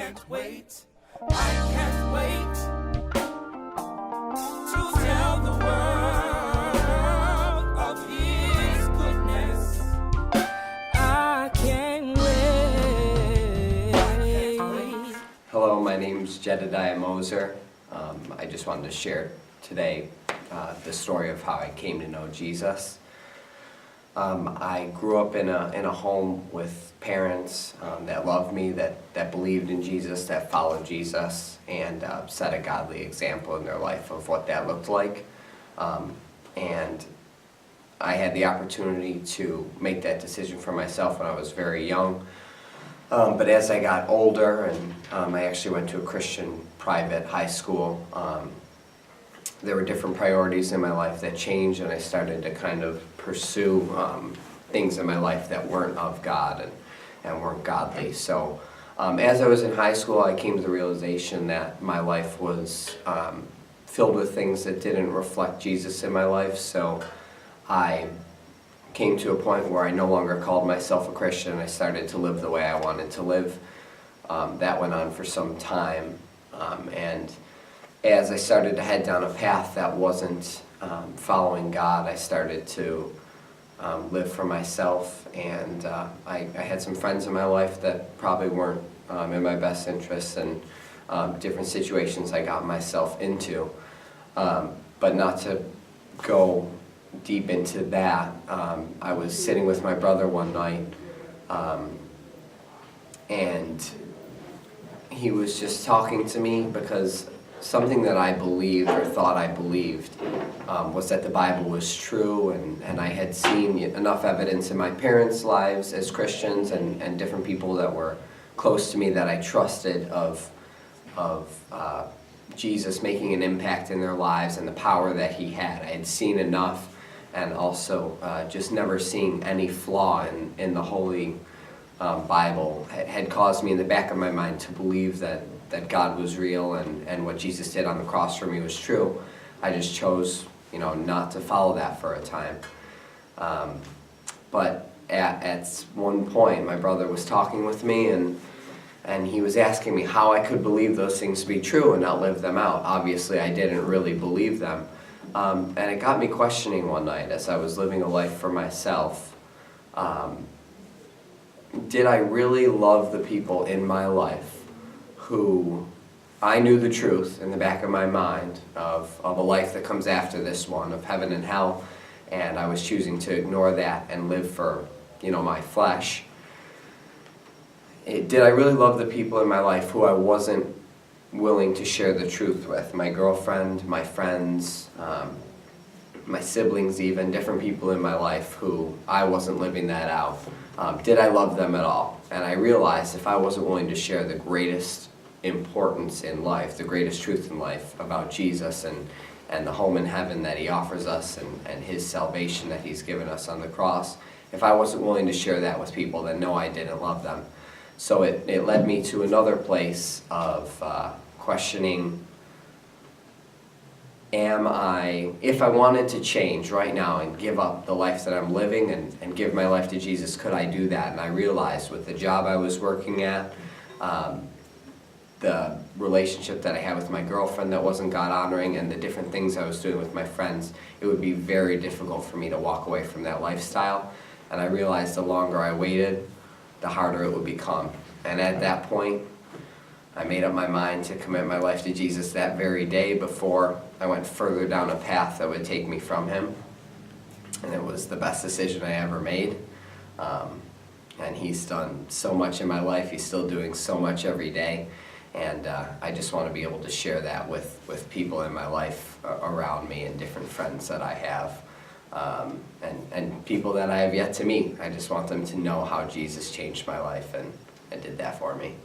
can't wait. I can't wait to tell the world of His goodness. I can't wait. Hello, my name's Jedidiah Moser. I just wanted to share today the story of how I came to know Jesus. I grew up in a home with parents that loved me, that believed in Jesus, that followed Jesus, and set a godly example in their life of what that looked like. And I had the opportunity to make that decision for myself when I was very young. But as I got older, and I actually went to a Christian private high school, there were different priorities in my life that changed, and I started to kind of pursue things in my life that weren't of God and weren't godly. So as I was in high school, I came to the realization that my life was filled with things that didn't reflect Jesus in my life. So I came to a point where I no longer called myself a Christian. I started to live the way I wanted to live. That went on for some time, and as I started to head down a path that wasn't following God, I started to live for myself, and I had some friends in my life that probably weren't in my best interests, and different situations I got myself into. But not to go deep into that, I was sitting with my brother one night, and he was just talking to me because something that I believed or thought I believed was that the Bible was true, and I had seen enough evidence in my parents' lives as Christians and different people that were close to me that I trusted of Jesus making an impact in their lives and the power that He had. I had seen enough, and also just never seeing any flaw in the Holy Bible had caused me in the back of my mind to believe that God was real and what Jesus did on the cross for me was true. I just chose, not to follow that for a time. But at one point, my brother was talking with me, and he was asking me how I could believe those things to be true and not live them out. Obviously, I didn't really believe them. And it got me questioning one night as I was living a life for myself. Did I really love the people in my life who I knew the truth in the back of my mind of a life that comes after this one, of heaven and hell, and I was choosing to ignore that and live for, my flesh? Did I really love the people in my life who I wasn't willing to share the truth with? My girlfriend, my friends, my siblings even, different people in my life who I wasn't living that out. Did I love them at all? And I realized if I wasn't willing to share the greatest importance in life, the greatest truth in life about Jesus and the home in heaven that He offers us and His salvation that He's given us on the cross, if I wasn't willing to share that with people, then no, I didn't love them. So it led me to another place of questioning, if I wanted to change right now and give up the life that I'm living and give my life to Jesus, could I do that? And I realized with the job I was working at, the relationship that I had with my girlfriend that wasn't God-honoring, and the different things I was doing with my friends, it would be very difficult for me to walk away from that lifestyle. And I realized the longer I waited, the harder it would become. And at that point, I made up my mind to commit my life to Jesus that very day before I went further down a path that would take me from Him. And it was the best decision I ever made. And He's done so much in my life. He's still doing so much every day. And I just want to be able to share that with people in my life around me and different friends that I have. And people that I have yet to meet. I just want them to know how Jesus changed my life and did that for me.